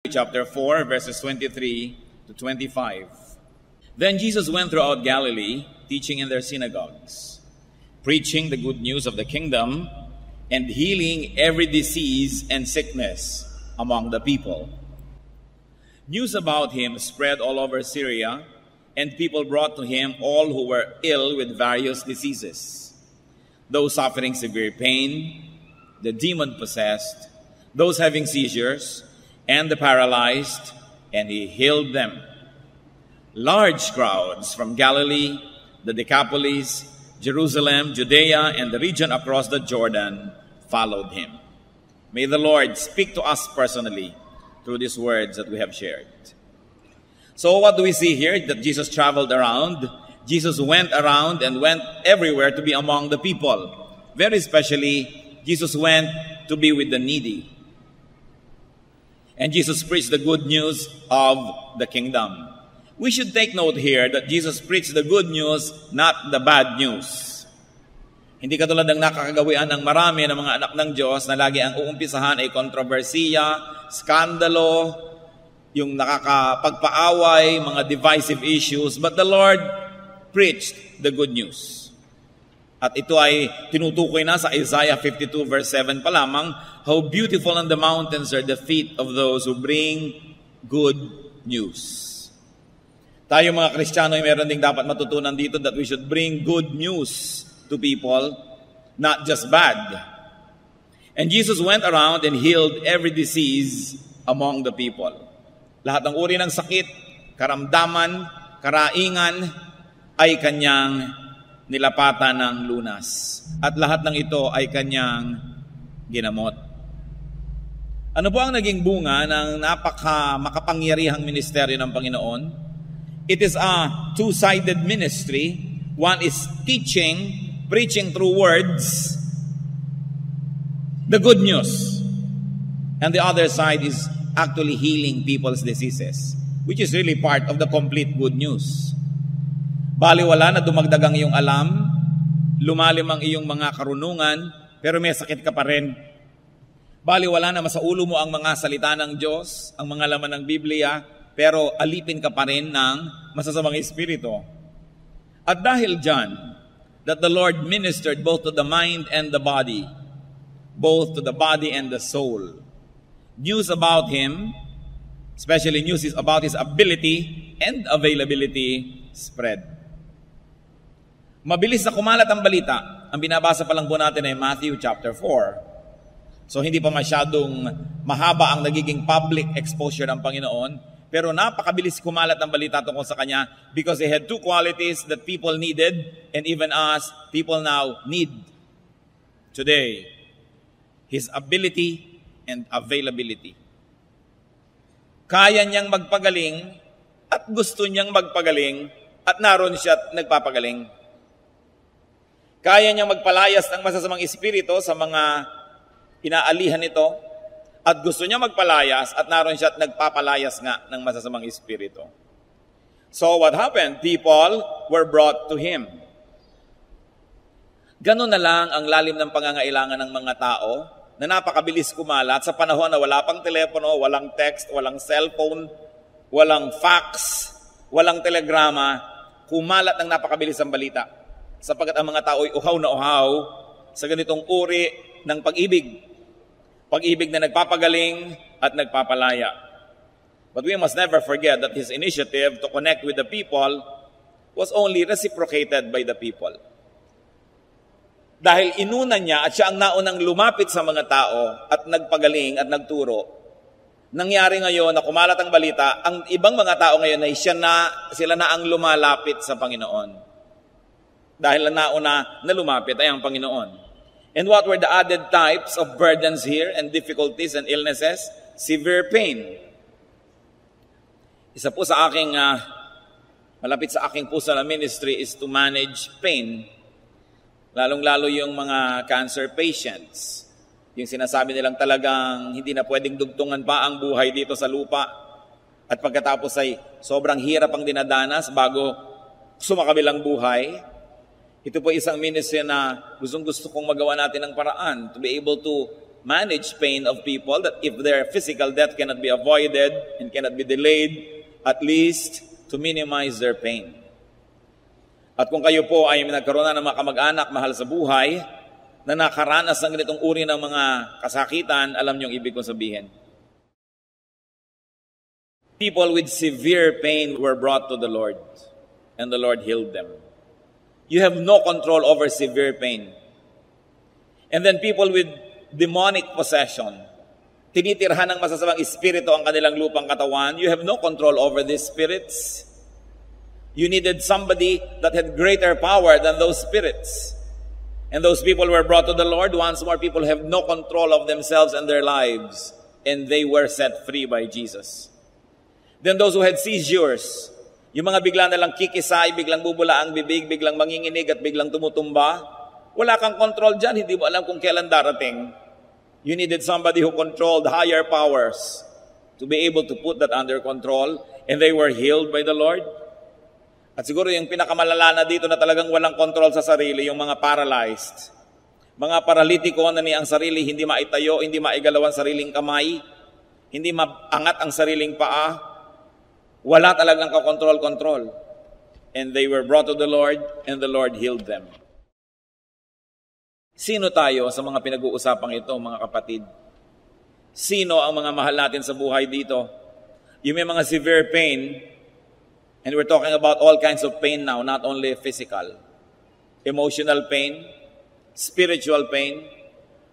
chapter 4, verses 23 to 25. Then Jesus went throughout Galilee, teaching in their synagogues, preaching the good news of the kingdom, and healing every disease and sickness among the people. News about him spread all over Syria, and people brought to him all who were ill with various diseases, those suffering severe pain, the demon-possessed, those having seizures, and the paralyzed, and he healed them. Large crowds from Galilee, the Decapolis, Jerusalem, Judea, and the region across the Jordan followed him. May the Lord speak to us personally through these words that we have shared. So what do we see here? That Jesus traveled around. Jesus went around and went everywhere to be among the people. Very especially, Jesus went to be with the needy. And Jesus preached the good news of the kingdom. We should take note here that Jesus preached the good news, not the bad news. Hindi katulad ng nakakagawian ng marami ng mga anak ng Diyos na lagi ang uumpisahan ay kontrobersiya, skandalo, yung nakakapagpaaway, mga divisive issues. But the Lord preached the good news. At ito ay tinutukoy na sa Isaiah 52 verse 7 pa lamang, how beautiful on the mountains are the feet of those who bring good news. Tayo mga Kristiyano ay meron ding dapat matutunan dito that we should bring good news to people, not just bad. And Jesus went around and healed every disease among the people. Lahat ng uri ng sakit, karamdaman, karaingan ay kanyang nilapatan ng lunas. At lahat ng ito ay kanyang ginamot. Ano po ang naging bunga ng makapangyarihang ministeryo ng Panginoon? It is a two-sided ministry. One is teaching, preaching through words, the good news. And the other side is actually healing people's diseases, which is really part of the complete good news. Baliwala na dumagdag ang iyong alam, lumalim ang iyong mga karunungan, pero may sakit ka pa rin. Baliwala na masaulo mo ang mga salita ng Diyos, ang mga laman ng Biblia, pero alipin ka pa rin ng masasamang espiritu. At dahil dyan, that the Lord ministered both to the mind and the body, both to the body and the soul. News about him, especially news about his ability and availability, spread. Mabilis na kumalat ang balita. Ang binabasa pa lang po natin ay Matthew chapter 4. So hindi pa masyadong mahaba ang nagiging public exposure ng Panginoon, pero napakabilis kumalat ang balita tungkol sa kanya because he had two qualities that people needed and even us, people now need today. His ability and availability. Kaya niyang magpagaling at gusto niyang magpagaling at naroon siya at nagpapagaling. Kaya niyang magpalayas ng masasamang espiritu sa mga inaalihan nito at gusto niya magpalayas at naroon siya at nagpapalayas nga ng masasamang espiritu. So what happened? People were brought to him. Ganun na lang ang lalim ng pangangailangan ng mga tao na napakabilis kumalat sa panahon na wala pang telepono, walang text, walang cellphone, walang fax, walang telegrama, kumalat ng napakabilis ang balita. Sapagkat ang mga tao ay uhaw na uhaw sa ganitong uri ng pag-ibig. Pag-ibig na nagpapagaling at nagpapalaya. But we must never forget that his initiative to connect with the people was only reciprocated by the people. Dahil inuna niya at siya ang naunang lumapit sa mga tao at nagpagaling at nagturo, nangyari ngayon na kumalat ang balita, ang ibang mga tao ngayon ay sila na ang lumalapit sa Panginoon. Dahil ang nauna na lumapit ay ang Panginoon. And what were the added types of burdens here and difficulties and illnesses? Severe pain. Isa po sa aking, malapit sa aking puso na ministry is to manage pain. Lalong-lalo yung mga cancer patients. Yung sinasabi nilang talagang hindi na pwedeng dugtungan pa ang buhay dito sa lupa. At pagkatapos ay sobrang hirap ang dinadanas bago sumakabilang buhay. Ito po isang ministry na gusto kong magawa natin ng paraan to be able to manage pain of people, that if their physical death cannot be avoided and cannot be delayed, at least to minimize their pain. At kung kayo po ay nagkaroon na ng mga kamag-anak, mahal sa buhay, na nakaranas ng ganitong uri ng mga kasakitan, alam niyo ang ibig kong sabihin. People with severe pain were brought to the Lord, and the Lord healed them. You have no control over severe pain. And then people with demonic possession, tinitirhan ng masasamang espiritu ang kanilang lupang katawan, you have no control over these spirits. You needed somebody that had greater power than those spirits. And those people were brought to the Lord. Once more, people have no control of themselves and their lives, and they were set free by Jesus. Then those who had seizures, yung mga biglang nalang kikisay, biglang bubula ang bibig, biglang manginginig at biglang tumutumba, wala kang control dyan, hindi mo alam kung kailan darating. You needed somebody who controlled higher powers to be able to put that under control, and they were healed by the Lord. At siguro yung pinakamalala na dito na talagang walang control sa sarili, yung mga paralyzed. Mga paralitiko na ang sarili, hindi maitayo, hindi maigalaw ang sariling kamay, hindi maangat ang sariling paa, wala talagang kakontrol-kontrol. And they were brought to the Lord, and the Lord healed them. Sino tayo sa mga pinag-uusapang ito, mga kapatid? Sino ang mga mahal natin sa buhay dito? Yung may mga severe pain, and we're talking about all kinds of pain now, not only physical. Emotional pain, spiritual pain,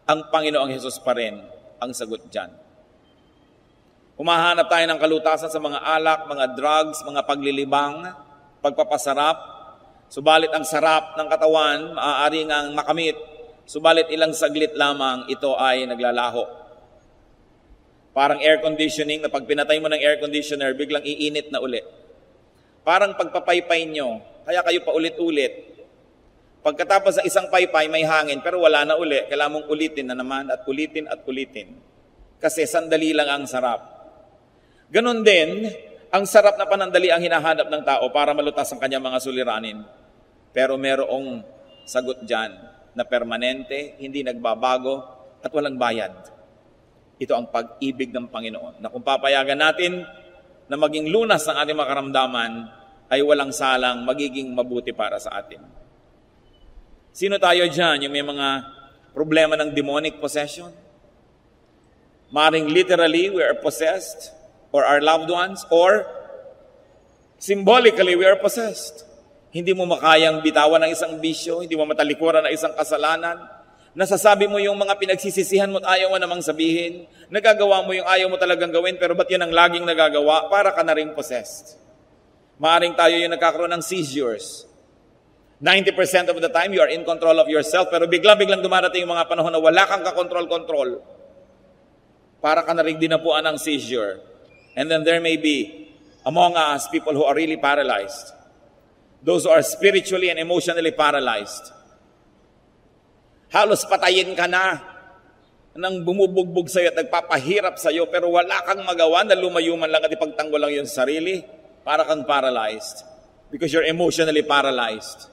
ang Panginoong Hesus pa rin ang sagot dyan. Humahanap tayo ng kalutasan sa mga alak, mga drugs, mga paglilibang, pagpapasarap. Subalit ang sarap ng katawan, maaari ngang makamit. Subalit ilang saglit lamang, ito ay naglalaho. Parang air conditioning, na pag pinatay mo ng air conditioner, biglang iinit na uli. Parang pagpapaypay nyo, kaya kayo paulit-ulit. Pagkatapos ng isang paypay, may hangin, pero wala na uli. Kailangan mong ulitin na naman at ulitin at ulitin. Kasi sandali lang ang sarap. Ganon din, ang sarap na panandali ang hinahanap ng tao para malutas ang kanyang mga suliranin. Pero merong sagot dyan na permanente, hindi nagbabago, at walang bayad. Ito ang pag-ibig ng Panginoon, na kung papayagan natin na maging lunas ang ating mga karamdaman, ay walang salang magiging mabuti para sa atin. Sino tayo dyan? Yung may mga problema ng demonic possession? Maring literally we are possessed, or our loved ones, or symbolically we are possessed. Hindi mo makayang bitawan ng isang bisyo, hindi mo matalikuran ng isang kasalanan. Nasasabi mo yung mga pinagsisisihan mo at ayaw mo namang sabihin. Nagagawa mo yung ayaw mo talagang gawin, pero ba't yun ang laging nagagawa? Para ka na rin possessed. Maaring tayo yung nagkakaroon ng seizures. 90% of the time, you are in control of yourself, pero biglang dumarating yung mga panahon na wala kang kakontrol-kontrol. Para ka na rin dinapuan ng seizure. And then there may be among us people who are really paralyzed. Those who are spiritually and emotionally paralyzed. Halos patayin ka na nang bumubugbog sa'yo at nagpapahirap sa'yo, pero wala kang magawa na lumayuman lang at ipagtanggol lang yung sarili, para kang paralyzed. Because you're emotionally paralyzed.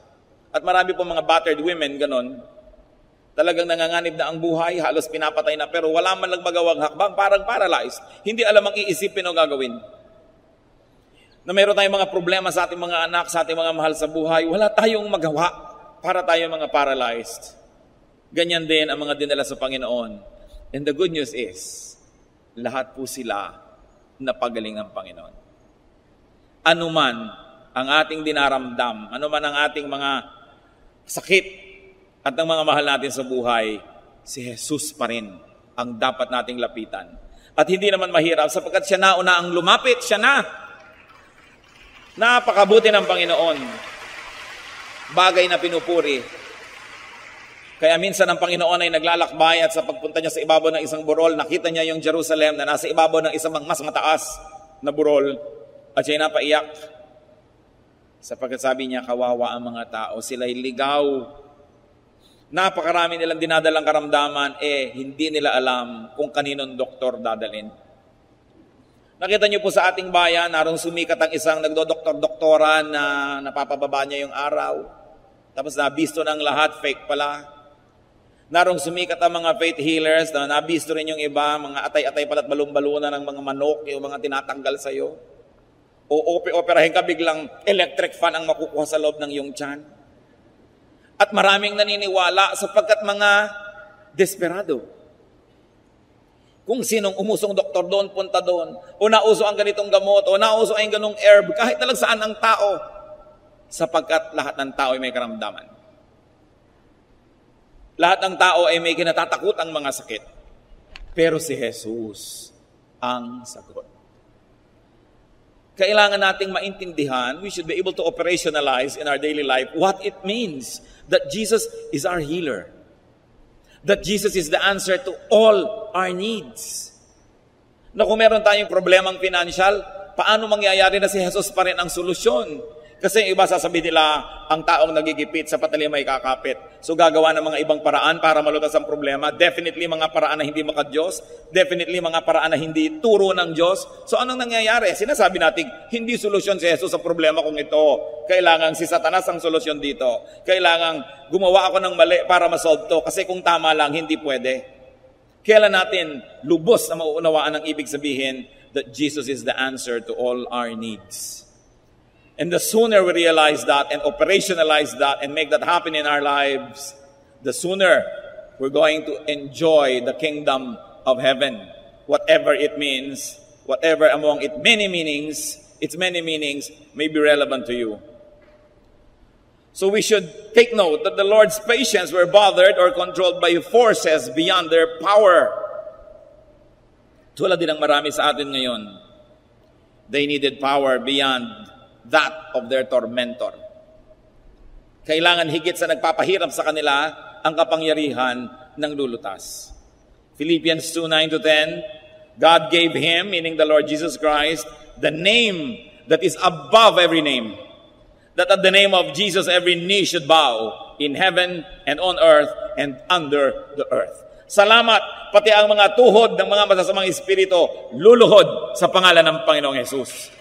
At marami po mga battered women, ganon. Talagang nanganganib na ang buhay, halos pinapatay na, pero wala man lang magawang hakbang, parang paralyzed. Hindi alam ang iisipin o gagawin. Na meron tayong mga problema sa ating mga anak, sa ating mga mahal sa buhay, wala tayong magawa para tayong mga paralyzed. Ganyan din ang mga dinala sa Panginoon. And the good news is, lahat po sila napagaling ng Panginoon. Ano man ang ating dinaramdam, ano man ang ating mga sakit, at ng mga mahal natin sa buhay, si Jesus pa rin ang dapat nating lapitan. At hindi naman mahirap sapagkat siya na una ang lumapit, siya na. Napakabuti ng Panginoon. Bagay na pinupuri. Kaya minsan ang Panginoon ay naglalakbay at sa pagpunta niya sa ibabaw ng isang burol, nakita niya yung Jerusalem na nasa ibabaw ng isang mas mataas na burol. At siya napaiyak. Sapagkat sabi niya, kawawa ang mga tao, sila'y ligaw. Napakarami nilang dinadalang karamdaman, hindi nila alam kung kaninong doktor dadalhin. Nakita niyo po sa ating bayan, narong sumikat ang isang nagdodoktor-doktora na napapababa niya yung araw. Tapos nabisto ng lahat, fake pala. Narong sumikat ang mga faith healers na nabisto rin yung iba, mga atay-atay pala't balon-baluna ng mga manok, yung mga tinatanggal sa'yo. O operahin ka, biglang electric fan ang makukuha sa loob ng iyong tiyan. At maraming naniniwala sapagkat mga desperado. Kung sinong umusong doktor doon, punta doon. O nauso ang ganitong gamot, o nauso ang ganong herb, kahit talag saan ang tao. Sapagkat lahat ng tao ay may karamdaman. Lahat ng tao ay may kinatatakutang mga sakit. Pero si Jesus ang sagot. Kailangan nating maintindihan, we should be able to operationalize in our daily life what it means that Jesus is our healer. That Jesus is the answer to all our needs. Na kung meron tayong problemang financial, paano mangyayari na si Jesus pa rin ang solusyon? Kasi yung iba sasabihin nila, ang taong nagigipit sa patalim ay kakapit. So gagawa ng mga ibang paraan para malutas ang problema. Definitely mga paraan na hindi maka-Diyos. Definitely mga paraan na hindi turo ng Diyos. So anong nangyayari? Sinasabi natin, hindi solusyon si Jesus sa problema kung ito. Kailangan si Satanas ang solusyon dito. Kailangan gumawa ako ng mali para masolve to. Kasi kung tama lang, hindi pwede. Kailan natin lubos na mauunawaan ang ibig sabihin that Jesus is the answer to all our needs. And the sooner we realize that and operationalize that and make that happen in our lives, the sooner we're going to enjoy the kingdom of heaven. Whatever it means, whatever among its many meanings may be relevant to you. So we should take note that the Lord's patients were bothered or controlled by forces beyond their power. Tulad din ng marami sa atin ngayon. They needed power beyond that of their tormentor. Kailangan higit sa nagpapahirap sa kanila ang kapangyarihan ng lulutas. Philippians 2:9-10, God gave Him, meaning the Lord Jesus Christ, the name that is above every name. That at the name of Jesus every knee should bow in heaven and on earth and under the earth. Salamat, pati ang mga tuhod ng mga masasamang espiritu luluhod sa pangalan ng Panginoong Jesus.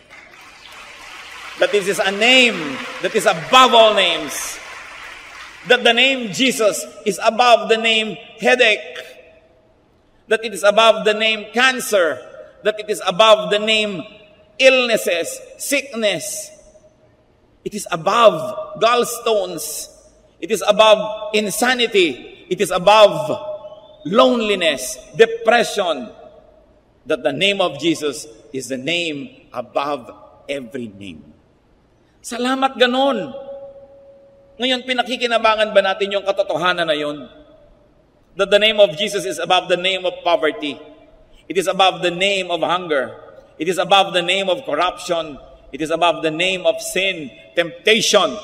That this is a name that is above all names. That the name Jesus is above the name headache. That it is above the name cancer. That it is above the name illnesses, sickness. It is above gallstones. It is above insanity. It is above loneliness, depression. That the name of Jesus is the name above every name. Salamat ganon. Ngayon, pinakikinabangan ba natin yung katotohanan na yun? That the name of Jesus is above the name of poverty. It is above the name of hunger. It is above the name of corruption. It is above the name of sin, temptation.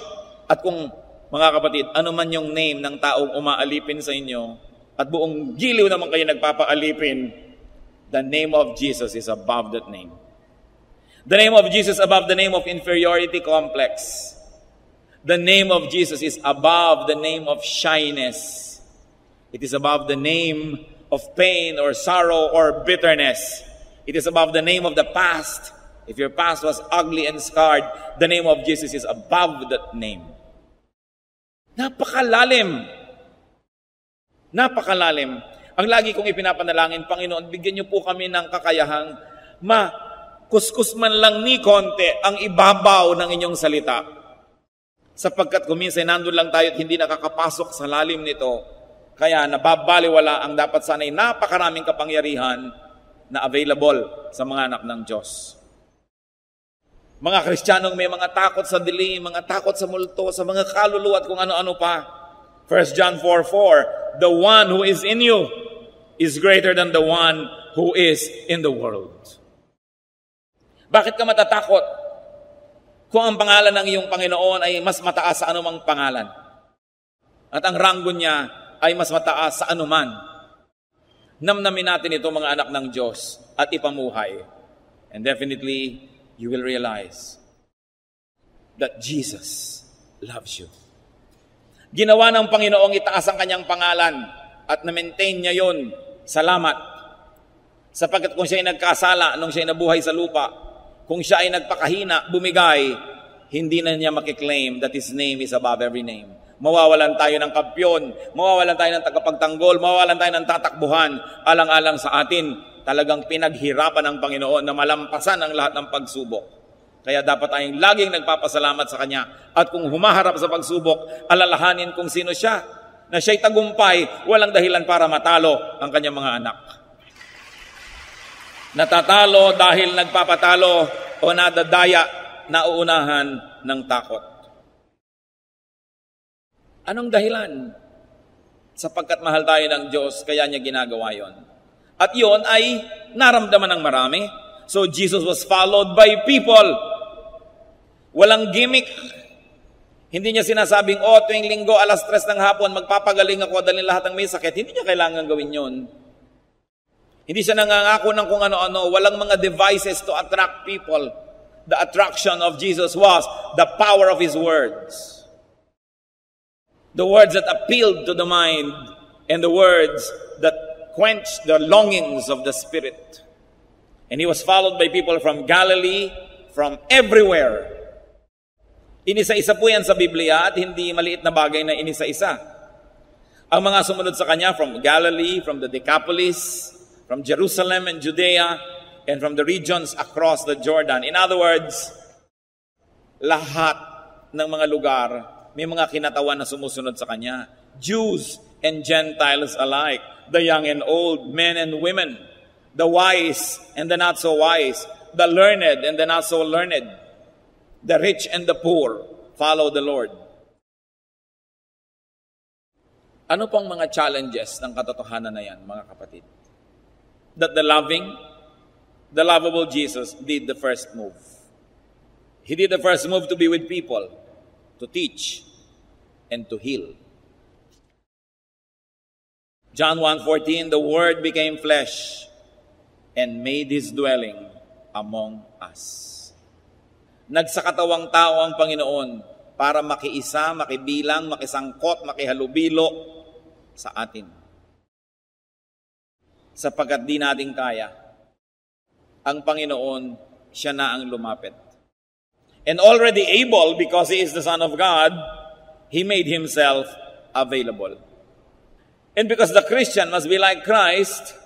At kung, mga kapatid, ano man yung name ng taong umaalipin sa inyo, at buong giliw naman kayo nagpapaalipin, the name of Jesus is above that name. The name of Jesus above the name of inferiority complex. The name of Jesus is above the name of shyness. It is above the name of pain or sorrow or bitterness. It is above the name of the past. If your past was ugly and scarred, the name of Jesus is above that name. Napakalalim. Napakalalim. Ang lagi kong ipinapanalangin, Panginoon, bigyan niyo po kami ng kakayahang kuskus man lang ni konti ang ibabaw ng inyong salita. Sapagkat kuminsan nandun lang tayo at hindi nakakapasok sa lalim nito, kaya nababaliwala ang dapat sana'y napakaraming kapangyarihan na available sa mga anak ng Diyos. Mga Kristiyanong may mga takot sa dilim, mga takot sa multo, sa mga kaluluwa at kung ano-ano pa. 1 John 4:4, the one who is in you is greater than the one who is in the world. Bakit ka matatakot kung ang pangalan ng iyong Panginoon ay mas mataas sa anumang pangalan? At ang ranggo niya ay mas mataas sa anuman. Namnamin natin ito mga anak ng Diyos at ipamuhay. And definitely, you will realize that Jesus loves you. Ginawa ng Panginoong itaas ang kanyang pangalan at na-maintain niya yun. Salamat. Sapagkat kung siya ay nagkasala nung siya ay nabuhay sa lupa, kung siya ay nagpakahina, bumigay, hindi na niya makiklaim that His name is above every name. Mawawalan tayo ng kampyon, mawawalan tayo ng tagapagtanggol, mawawalan tayo ng tatakbuhan, alang-alang sa atin, talagang pinaghirapan ng Panginoon na malampasan ang lahat ng pagsubok. Kaya dapat tayong laging nagpapasalamat sa Kanya. At kung humaharap sa pagsubok, alalahanin kung sino siya, na siya'y tagumpay, walang dahilan para matalo ang kanyang mga anak. Natatalo dahil nagpapatalo o nadadaya, nauunahan ng takot. Anong dahilan? Sapagkat mahal tayo ng Diyos, kaya niya ginagawa yon. At yon ay naramdaman ng marami. So Jesus was followed by people. Walang gimmick. Hindi niya sinasabing, tuwing linggo, alas 3 ng hapon, magpapagaling ako, dalhin lahat ng may sakit. Hindi niya kailangan gawin yon. Hindi siya nangangako ng kung ano-ano. Walang mga devices to attract people. The attraction of Jesus was the power of His words. The words that appealed to the mind and the words that quenched the longings of the Spirit. And He was followed by people from Galilee, from everywhere. Inisa-isa po yan sa Biblia at hindi maliit na bagay na inisa-isa. Ang mga sumunod sa Kanya from Galilee, from the Decapolis, from Jerusalem and Judea, and from the regions across the Jordan. In other words, lahat ng mga lugar, may mga kinatawan na sumusunod sa Kanya. Jews and Gentiles alike, the young and old, men and women, the wise and the not so wise, the learned and the not so learned, the rich and the poor, follow the Lord. Ano pong mga challenges ng katotohanan na yan, mga kapatid? That the lovable Jesus did the first move. He did the first move to be with people, to teach, and to heal. John 1:14, the Word became flesh and made His dwelling among us. Nagsakatawang tao ang Panginoon para makiisa, makibilang, makisangkot, makihalubilo sa atin. Sapagkat di natin kaya, ang Panginoon, siya na ang lumapit. And already able, because He is the Son of God, He made Himself available. And because the Christian must be like Christ,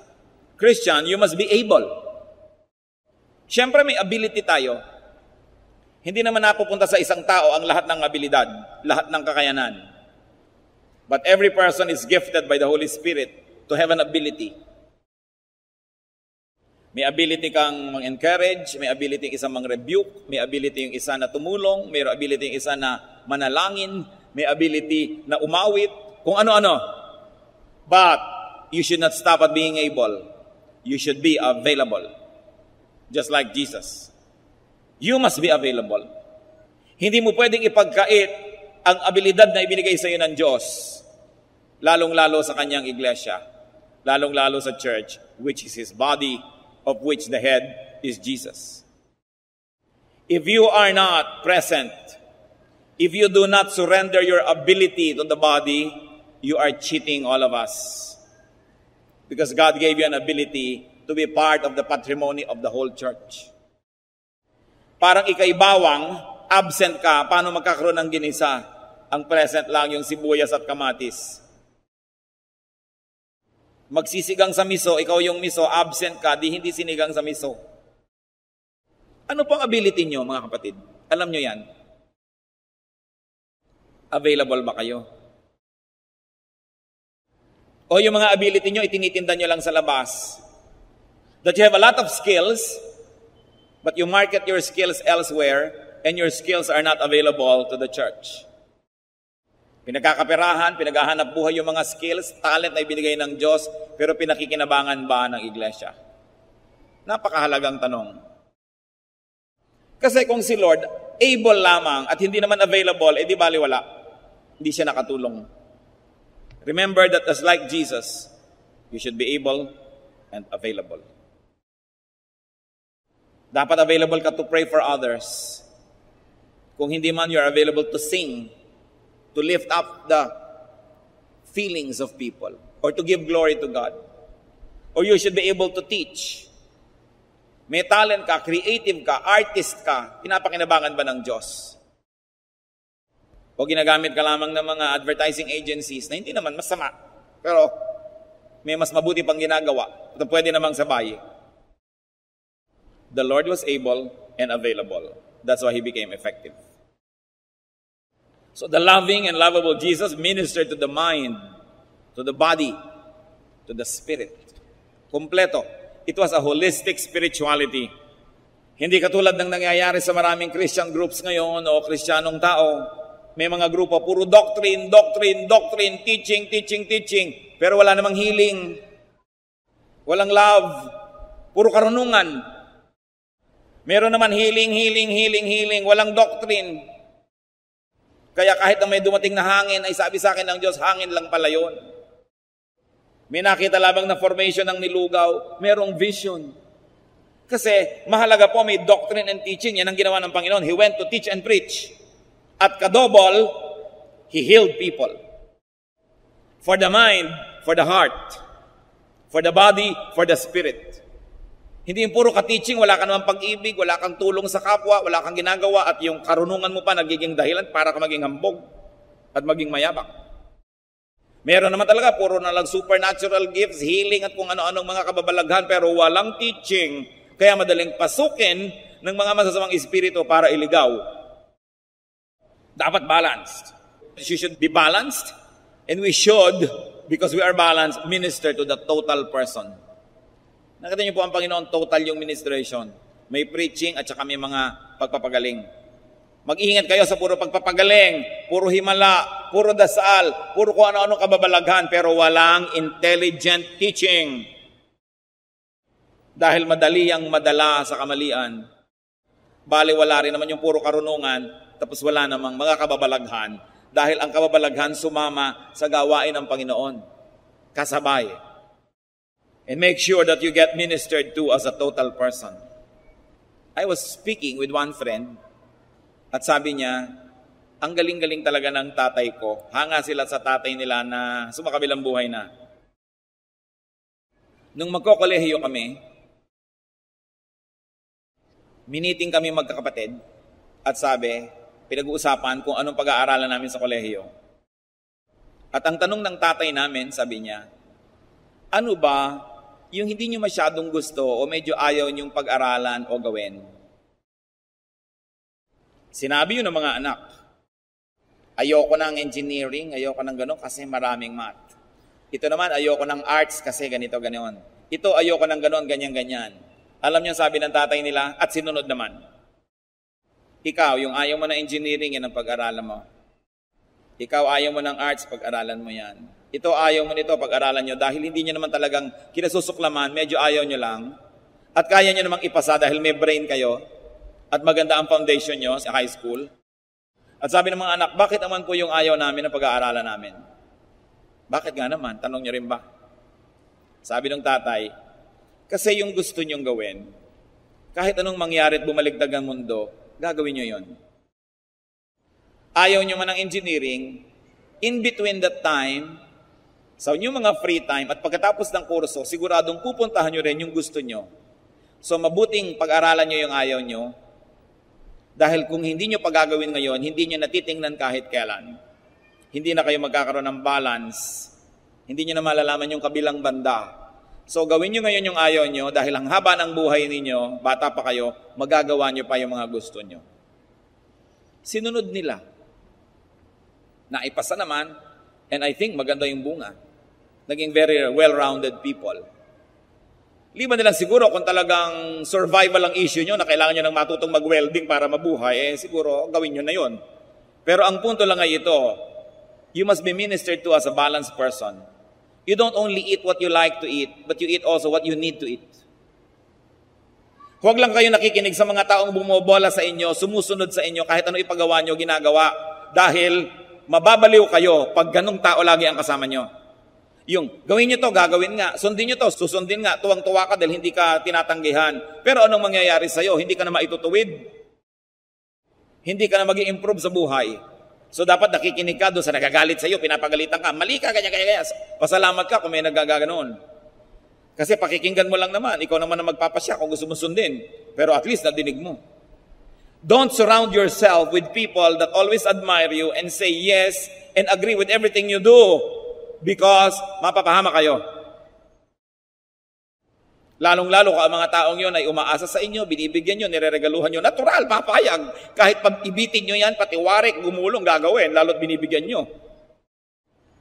Christian, you must be able. Siyempre may ability tayo. Hindi naman napupunta sa isang tao ang lahat ng abilidad, lahat ng kakayanan. But every person is gifted by the Holy Spirit to have an ability. May ability kang mang-encourage, may ability yung isa mang-rebuke, may ability yung isa na tumulong, may ability yung isa na manalangin, may ability na umawit, kung ano-ano. But you should not stop at being able. You should be available. Just like Jesus. You must be available. Hindi mo pwedeng ipagkait ang abilidad na ibinigay sa iyo ng Diyos, lalong-lalo sa kanyang iglesia, lalong-lalo sa church, which is His body, of which the head is Jesus. If you are not present, if you do not surrender your ability to the body, you are cheating all of us. Because God gave you an ability to be part of the patrimony of the whole church. Parang ikay bawang, absent ka, paano magkakaroon ng ginisa? Ang present lang yung sibuyas at kamatis. Magsisigang sa miso, ikaw yung miso, absent ka, di hindi sinigang sa miso. Ano pong ability nyo, mga kapatid? Alam nyo yan? Available ba kayo? O yung mga ability nyo, itinitinda nyo lang sa labas. That you have a lot of skills, but you market your skills elsewhere, and your skills are not available to the church. Pinagkakaperahan, pinaghahanap buhay yung mga skills, talent na ibinigay ng Diyos, pero pinakikinabangan ba ng iglesia? Napakahalagang tanong. Kasi kung si Lord able lamang at hindi naman available, di baliwala. Hindi siya nakatulong. Remember that as like Jesus, you should be able and available. Dapat available ka to pray for others. Kung hindi man, you're available to sing, to lift up the feelings of people, or to give glory to God. Or you should be able to teach. May talent ka, creative ka, artist ka, pinapakinabangan ba ng Diyos? O ginagamit ka lamang ng mga advertising agencies na hindi naman masama, pero may mas mabuti pang ginagawa at pwede namang sabay. The Lord was able and available. That's why He became effective. So the loving and lovable Jesus ministered to the mind, to the body, to the spirit. Kompleto. It was a holistic spirituality. Hindi katulad ng nangyayari sa maraming Christian groups ngayon o Kristiyanong tao. May mga grupo, puro doctrine, teaching, pero wala namang healing. Walang love. Puro karunungan. Meron naman healing, walang doctrine. Kaya kahit na may dumating na hangin, ay sabi sa akin ng Diyos, hangin lang pala yun. May nakita lamang na formation ng nilugaw, merong vision. Kasi mahalaga po may doctrine and teaching. Yan ang ginawa ng Panginoon. He went to teach and preach. At kadobol, He healed people. For the mind, for the heart, for the body, for the spirit. Hindi yung puro ka-teaching, wala ka naman pag-ibig, wala kang tulong sa kapwa, wala kang ginagawa, at yung karunungan mo pa nagiging dahilan para ka maging hambog at maging mayabang. Meron naman talaga, puro na lang supernatural gifts, healing at kung ano-anong mga kababalaghan, pero walang teaching, kaya madaling pasukin ng mga masasamang espiritu para iligaw. Dapat balanced. You should be balanced, and we should, because we are balanced, minister to the total person. Nakita niyo po ang Panginoon, total yung ministration. May preaching at saka may mga pagpapagaling. Mag-iingat kayo sa puro pagpapagaling, puro himala, puro dasal, puro kung ano-ano kababalaghan, pero walang intelligent teaching. Dahil madali ang madala sa kamalian. Bali wala rin naman yung puro karunungan, tapos wala namang mga kababalaghan. Dahil ang kababalaghan sumama sa gawain ng Panginoon. Kasabay. And make sure that you get ministered to as a total person. I was speaking with one friend, at sabi niya, ang galing-galing talaga ng tatay ko. Hanga sila sa tatay nila na sumakabilang buhay na. Nung magkokolehiyo kami, miniting kami magkakapatid, at sabi, pinag-uusapan kung anong pag-aaralan namin sa kolehiyo. At ang tanong ng tatay namin, sabi niya, ano ba yung hindi nyo masyadong gusto o medyo ayaw nyong pag-aralan o gawin? Sinabi yun ng mga anak, ayoko ng engineering, ayoko ng gano'n kasi maraming math. Ito naman, ayoko ng arts kasi ganito, gano'n. Ito, ayoko ng gano'n, ganyan. Alam niyo sabi ng tatay nila, at sinunod naman. Ikaw, yung ayaw mo ng engineering, yan ang pag-aralan mo. Ikaw, ayaw mo ng arts, pag-aralan mo yan. Ito, ayaw mo nito, pag-aralan nyo. Dahil hindi nyo naman talagang kinasusuklaman, medyo ayaw nyo lang. At kaya nyo namang ipasa dahil may brain kayo. At maganda ang foundation nyo sa high school. At sabi ng mga anak, bakit naman po yung ayaw namin ang pag-aaralan namin? Bakit nga naman? Tanong nyo rin ba? Sabi ng tatay, kasi yung gusto nyong gawin, kahit anong mangyari at bumaligtad ang mundo, gagawin nyo yon. Ayaw nyo man ng engineering, in between that time, sa inyong mga free time, at pagkatapos ng kurso, siguradong pupuntahan nyo rin yung gusto nyo. So mabuting pag-aralan nyo yung ayaw nyo, dahil kung hindi nyo pagagawin ngayon, hindi nyo natitingnan kahit kailan. Hindi na kayo magkakaroon ng balance. Hindi nyo na malalaman yung kabilang banda. So gawin nyo ngayon yung ayaw nyo, dahil ang haba ng buhay ninyo, bata pa kayo, magagawa nyo pa yung mga gusto nyo. Sinunod nila. Naipasa naman, and I think maganda yung bunga. Naging very well-rounded people. Liban nilang siguro kung talagang survival ang issue nyo na kailangan nyo ng matutong mag-welding para mabuhay, siguro gawin nyo na yon. Pero ang punto lang ay ito, you must be ministered to as a balanced person. You don't only eat what you like to eat, but you eat also what you need to eat. Huwag lang kayo nakikinig sa mga taong bumobola sa inyo, sumusunod sa inyo, kahit ano ipagawa nyo, ginagawa. Dahil mababaliw kayo pag ganong tao lagi ang kasama nyo. Yung, gawin nyo to, gagawin nga. Sundin nyo to, susundin nga. Tuwang-tuwa ka dahil hindi ka tinatanggihan. Pero anong mangyayari sa'yo? Hindi ka na maitutuwid. Hindi ka na mag-i-improve sa buhay. So dapat nakikinig ka doon sa nagagalit sa'yo, pinapagalitan ka. Mali ka, ganyan. Pasalamat ka kung may nagaganoon. Kasi pakikinggan mo lang naman. Ikaw naman na magpapasya kung gusto mo sundin. Pero at least nadinig mo. Don't surround yourself with people that always admire you and say yes and agree with everything you do because mapapahama kayo. Lalong-lalo ka ang mga taong yun ay umaasa sa inyo, binibigyan nyo, nireregaluhan nyo. Natural, papayag. Kahit pag ibitin nyo yan, patiwarik, gumulong, gagawin, lalo't binibigyan nyo.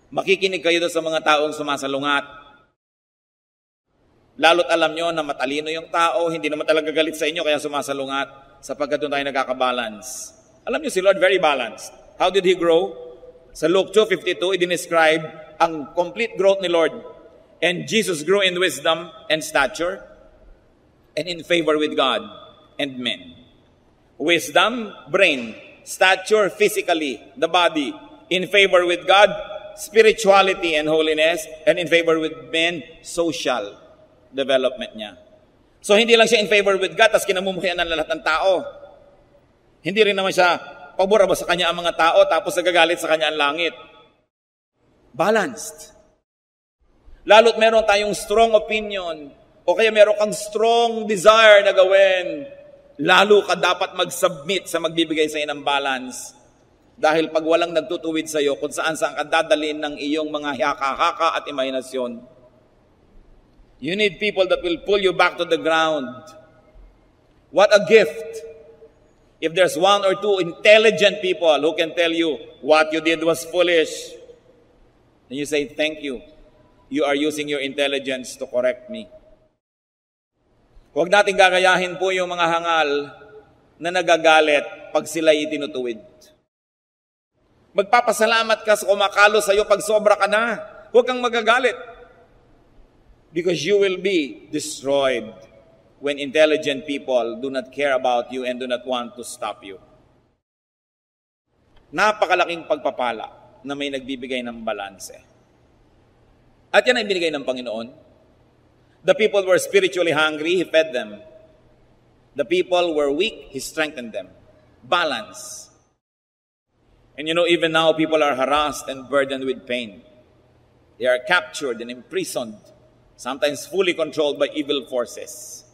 Makikinig kayo doon sa mga taong sumasalungat. Lalo't alam nyo na matalino yung tao, hindi naman talaga galit sa inyo, kaya sumasalungat. Sapagkat doon tayo nagkakabalance. Alam niyo si Lord very balanced. How did He grow? Sa Luke 2:52, i-describe ang complete growth ni Lord. And Jesus grew in wisdom and stature and in favor with God and men. Wisdom, brain. Stature, physically, the body. In favor with God, spirituality and holiness. And in favor with men, social development niya. So, hindi lang siya in favor with God, tapos kinamumuhian ng lahat ng tao. Hindi rin naman siya paborabo sa kanya ang mga tao, tapos nagagalit sa kanya ang langit. Balanced. Lalo't meron tayong strong opinion, o kaya meron kang strong desire na gawin, lalo ka dapat mag-submit sa magbibigay sa iyo ng balance. Dahil pag walang nagtutuwid sa iyo, kung saan-saan ka dadalhin ng iyong mga haka-haka at imahinasyon, you need people that will pull you back to the ground. What a gift. If there's one or two intelligent people who can tell you what you did was foolish, then you say, thank you. You are using your intelligence to correct me. Huwag natin gagayahin po yung mga hangal na nagagalit pag sila'y itinutuwid. Magpapasalamat ka sa kumakalo sa iyo pag sobra ka na. Huwag kang magagalit. Because you will be destroyed when intelligent people do not care about you and do not want to stop you. Napakalaking pagpapala na may nagbibigay ng balanse. At yan ay binigay ng Panginoon. The people were spiritually hungry, He fed them. The people were weak, He strengthened them. Balance. And you know, even now people are harassed and burdened with pain. They are captured and imprisoned, sometimes fully controlled by evil forces,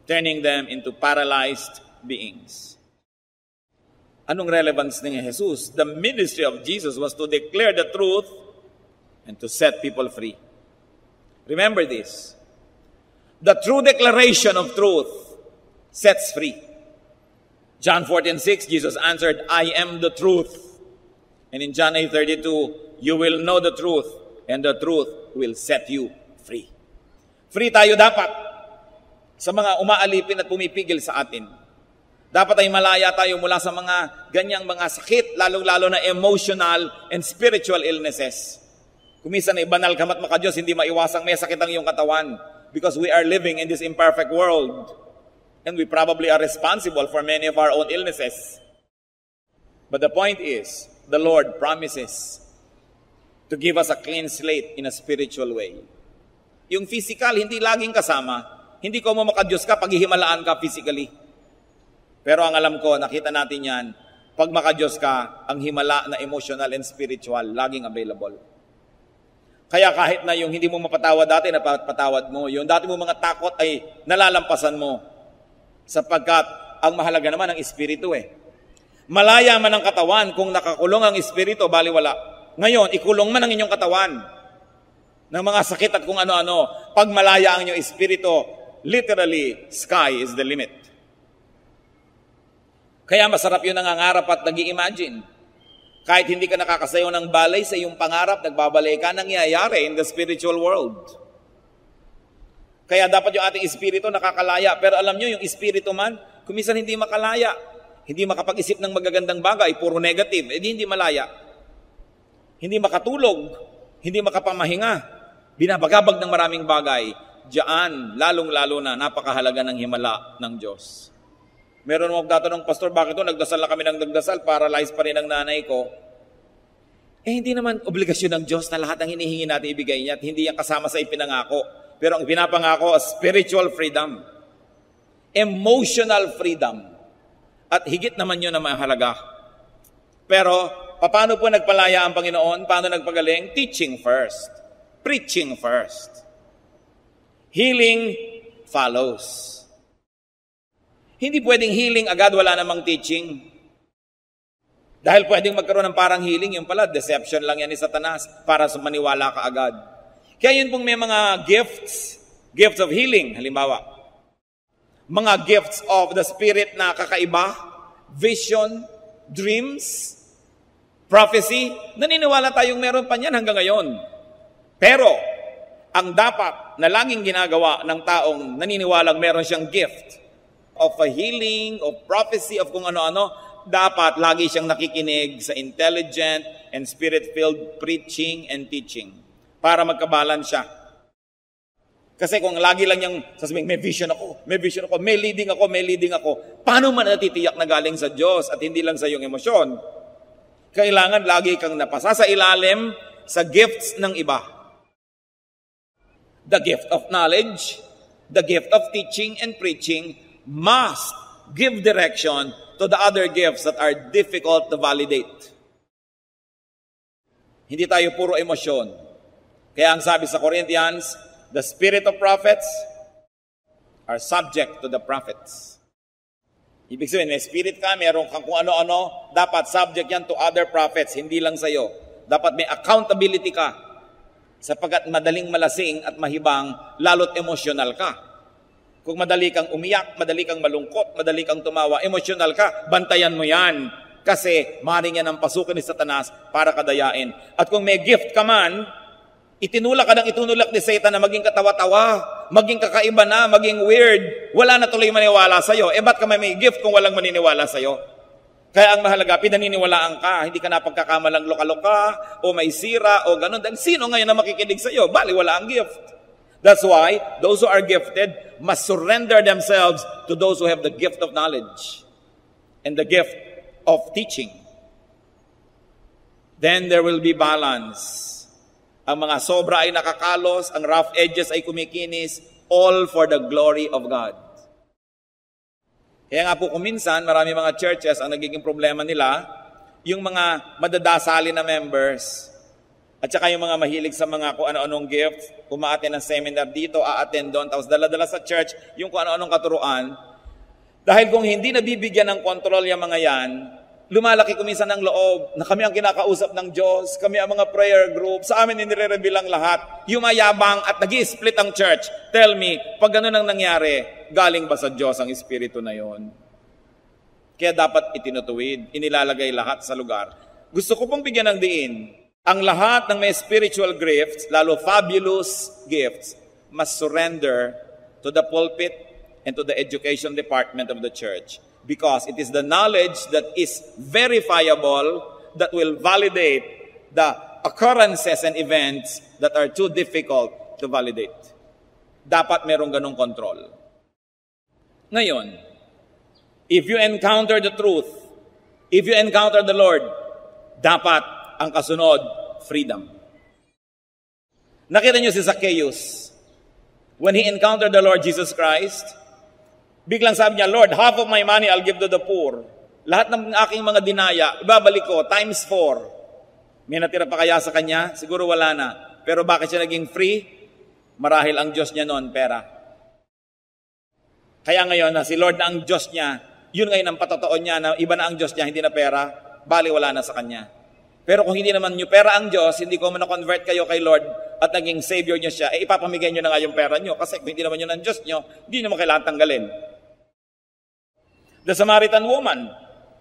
turning them into paralyzed beings. Anong relevance ni Jesus? The ministry of Jesus was to declare the truth and to set people free. Remember this. The true declaration of truth sets free. John 14:6, Jesus answered, I am the truth. And in John 8:32, you will know the truth, and the truth will set you free. Free tayo dapat sa mga umaalipin at pumipigil sa atin. Dapat ay malaya tayo mula sa mga ganyang mga sakit, lalong-lalo na emotional and spiritual illnesses. Kuminsan ay banal ka mat maka-Diyos, hindi maiwasang may sakit ang iyong katawan because we are living in this imperfect world and we probably are responsible for many of our own illnesses. But the point is, the Lord promises to give us a clean slate in a spiritual way. Yung physical, hindi laging kasama. Hindi ko mo maka-Diyos ka, paghihimalaan ka physically. Pero ang alam ko, nakita natin yan, pag maka-Diyos ka, ang himala na emotional and spiritual, laging available. Kaya kahit na yung hindi mo mapatawad dati, napatawad mo. Yung dati mo mga takot ay nalalampasan mo. Sapagkat ang mahalaga naman ang espiritu eh. Malaya man ang katawan kung nakakulong ang espiritu, baliwala. Ngayon, ikulong man ang inyong katawan ng mga sakit at kung ano-ano. Pag malaya ang inyong espiritu, literally, sky is the limit. Kaya masarap yun nangangarap at nag-i-imagine. Kahit hindi ka nakakasayaw ng balay sa iyong pangarap, nagbabalay ka, nangyayari in the spiritual world. Kaya dapat yung ating espiritu nakakalaya. Pero alam nyo, yung espiritu man, kuminsan hindi makalaya. Hindi makapag-isip ng magagandang bagay, puro negative, hindi malaya. Hindi makatulog, hindi makapamahinga, binabagabag ng maraming bagay. Diyan, lalong-lalo na, napakahalaga ng himala ng Diyos. Meron mo magtatanong, Pastor, bakit nagdasal na kami ng nagdasal, paralyzed pa rin ang nanay ko? Hindi naman obligasyon ng Diyos na lahat ng hinihingi natin ibigay niya at hindi yan kasama sa ipinangako. Pero ang pinapangako, spiritual freedom, emotional freedom, at higit naman yun na mahalaga. Pero, paano po nagpalaya ang Panginoon? Paano nagpagaling? Teaching first. Preaching first. Healing follows. Hindi pwedeng healing agad, wala namang teaching. Dahil pwedeng magkaroon ng parang healing, yung pala, deception lang yan ni Satanas para maniwala ka agad. Kaya yun pong may mga gifts of healing, halimbawa. Mga gifts of the Spirit na kakaiba, vision, dreams, prophecy, naniniwala tayong meron pa niyan hanggang ngayon. Pero, ang dapat na laging ginagawa ng taong naniniwalang meron siyang gift of a healing, of prophecy, of kung ano-ano, dapat lagi siyang nakikinig sa intelligent and spirit-filled preaching and teaching para magkabalance siya. Kasi kung lagi lang niyang sasabihin, may vision ako, may leading ako, paano man natitiyak na galing sa Diyos at hindi lang sa iyong emosyon? Kailangan lagi kang napasa sa ilalim sa gifts ng iba. The gift of knowledge, the gift of teaching and preaching must give direction to the other gifts that are difficult to validate. Hindi tayo puro emosyon. Kaya ang sabi sa Corinthians, the spirit of prophets are subject to the prophets. Ibig sabihin, may spirit ka, meron kang kung ano-ano, dapat subject yan to other prophets, hindi lang sa'yo. Dapat may accountability ka. Sapagkat madaling malasing at mahibang, lalo't emosyonal ka. Kung madali kang umiyak, madali kang malungkot, madali kang tumawa, emosyonal ka, bantayan mo yan. Kasi maaaring yan ang pasukin ni Satanas para kadayain. At kung may gift ka man, itinulak ni Satan na maging katawa-tawa, maging kakaiba na, maging weird, wala na tuloy maniwala sa'yo. Ba't ka may gift kung walang maniniwala sa'yo? Kaya ang mahalaga, pinaniniwalaan ka, hindi ka na pagkakamalang loka-loka, o may sira, o ganun. Dahil sino ngayon na makikinig sa'yo? Bali, wala ang gift. That's why, those who are gifted must surrender themselves to those who have the gift of knowledge and the gift of teaching. Then there will be balance. Ang mga sobra ay nakakalos, ang rough edges ay kumikinis, all for the glory of God. Kaya nga po kuminsan, marami mga churches, ang nagiging problema nila, yung mga madadasali na members, at saka yung mga mahilig sa mga kung ano-anong gifts, umaattend ng seminar dito, aattend doon, tapos dala-dala sa church, yung kung ano-anong katuruan. Dahil kung hindi nabibigyan ng kontrol yung mga yan, lumalaki kuminsan ng loob na kami ang kinakausap ng Diyos, kami ang mga prayer group, sa amin nire-reveal ang lahat. Yumayabang at nag-i-split ang church. Tell me, pag ganun ang nangyari, galing ba sa Diyos ang Espiritu na yon? Kaya dapat itinutuwid, inilalagay lahat sa lugar. Gusto ko pong bigyan ng diin, ang lahat ng may spiritual gifts, lalo fabulous gifts, must surrender to the pulpit and to the education department of the church. Because it is the knowledge that is verifiable that will validate the occurrences and events that are too difficult to validate. Dapat merong ganong control. Ngayon, if you encounter the truth, if you encounter the Lord, dapat ang kasunod, freedom. Nakita niyo si Zacchaeus, when he encountered the Lord Jesus Christ, biglang sabi niya, Lord, half of my money I'll give to the poor. Lahat ng aking mga dinaya, ibabalik ko, times 4. May natira pa kaya sa kanya? Siguro wala na. Pero bakit siya naging free? Marahil ang Diyos niya noon, pera. Kaya ngayon na si Lord na ang Diyos niya, yun ngayon ang patotoo niya na iba na ang Diyos niya, hindi na pera, bali wala na sa kanya. Pero kung hindi naman niyo pera ang Diyos, hindi ko man na-convert kayo kay Lord at naging Savior niyo siya, ipapamigay niyo na nga yung pera niyo kasi kung hindi naman yun ang Diyos niyo, hindi niyo kailangan tanggalin. The Samaritan woman,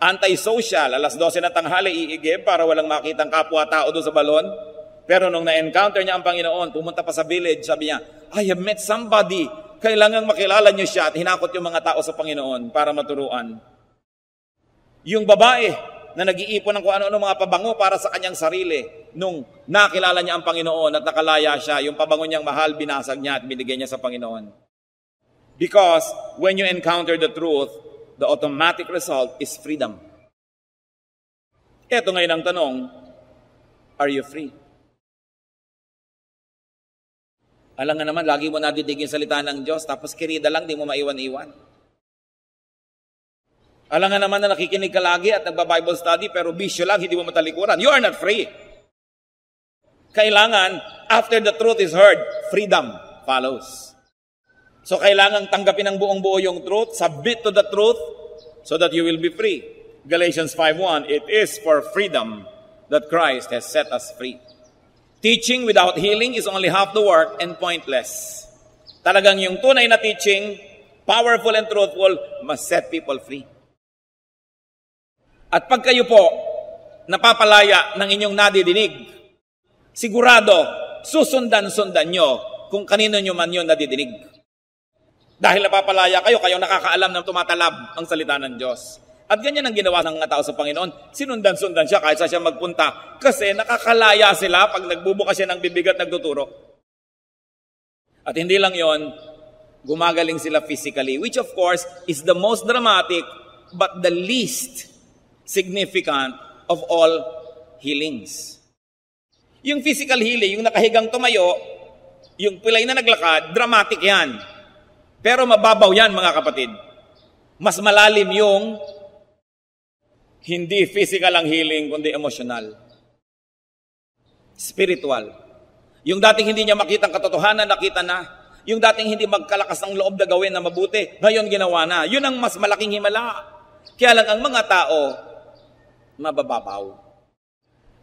anti-social, alas 12 na tanghali, iigib para walang makitang kapwa-tao doon sa balon. Pero nung na-encounter niya ang Panginoon, pumunta pa sa village, sabi niya, I have met somebody. Kailangang makilala niyo siya at hinakot yung mga tao sa Panginoon para maturuan. Yung babae na nag-iipon ng kung ano-ano mga pabango para sa kanyang sarili, nung nakilala niya ang Panginoon at nakalaya siya, yung pabango niyang mahal, binasag niya at binigay niya sa Panginoon. Because when you encounter the truth, the automatic result is freedom. Ito ngayon ang tanong, are you free? Alam nga naman, lagi mo nadidig yung salita ng Diyos, tapos kirida lang, di mo maiwan-iwan. Alam nga naman na nakikinig ka lagi at nagba-Bible study, pero bisyo lang, hindi mo matalikuran. You are not free. Kailangan, after the truth is heard, freedom follows. So kailangang tanggapin ng buong buo yung truth, submit to the truth, so that you will be free. Galatians 5:1, it is for freedom that Christ has set us free. Teaching without healing is only half the work and pointless. Talagang yung tunay na teaching, powerful and truthful, must set people free. At pag kayo po napapalaya ng inyong nadidinig, sigurado, susundan-sundan nyo kung kanino nyo man yun nadidinig. Dahil napapalaya kayo, kayong nakakaalam na tumatalab ang salita ng Diyos. At ganyan ang ginawa ng mga tao sa Panginoon. Sinundan-sundan siya kahit sa siya magpunta. Kasi nakakalaya sila pag nagbubukas siya ng bibig at nagtuturo. At hindi lang yon, gumagaling sila physically, which of course is the most dramatic but the least significant of all healings. Yung physical healing, yung nakahigang tumayo, yung pilay na naglakad, dramatic yan. Pero mababaw yan, mga kapatid. Mas malalim yung hindi physical ang healing, kundi emotional. Spiritual. Yung dating hindi niya makita ang katotohanan, nakita na. Yung dating hindi magkalakas ng loob na gawin na mabuti, ngayon ginawa na. Yun ang mas malaking himala. Kaya lang ang mga tao, mabababaw.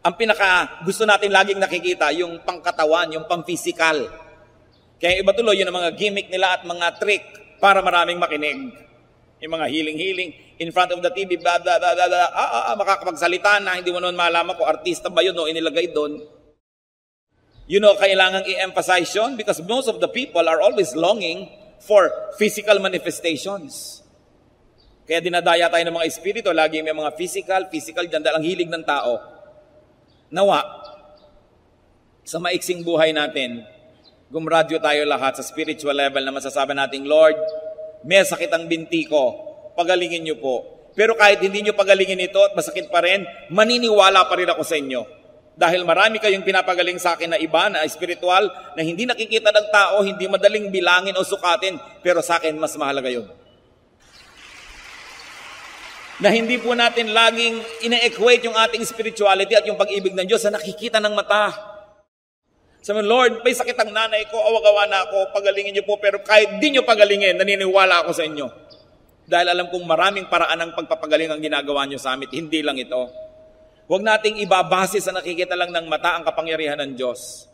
Ang pinaka gusto natin laging nakikita, yung pangkatawan, yung pang-physical. Kaya iba tuloy, yun ang mga gimmick nila at mga trick para maraming makinig. Yung mga healing, in front of the TV, blah, blah, blah, blah, blah. Makakapagsalita na, hindi mo naman malaman kung artista ba yun o inilagay doon. You know, kailangang i-emphasize yun because most of the people are always longing for physical manifestations. Kaya dinadaya tayo ng mga espiritu, lagi may mga physical, dyan dahil ang hilig ng tao. Nawa, sa maiksing buhay natin, gumradyo tayo lahat sa spiritual level na masasabi nating, Lord, may sakit ang binti ko, pagalingin niyo po. Pero kahit hindi niyo pagalingin ito at masakit pa rin, maniniwala pa rin ako sa inyo. Dahil marami kayong pinapagaling sa akin na iba, na espiritual, na hindi nakikita ng tao, hindi madaling bilangin o sukatin, pero sa akin mas mahalaga yun. Na hindi po natin laging ina-equate yung ating spirituality at yung pag-ibig ng Diyos sa nakikita ng mata. Sabi, Lord, may sakit ang nanay ko, awagawa na ako, pagalingin niyo po, pero kahit di niyo pagalingin, naniniwala ako sa inyo. Dahil alam kong maraming paraan ng pagpapagaling ang ginagawa niyo sa amin, hindi lang ito. Huwag nating ibabase sa nakikita lang ng mata ang kapangyarihan ng Diyos.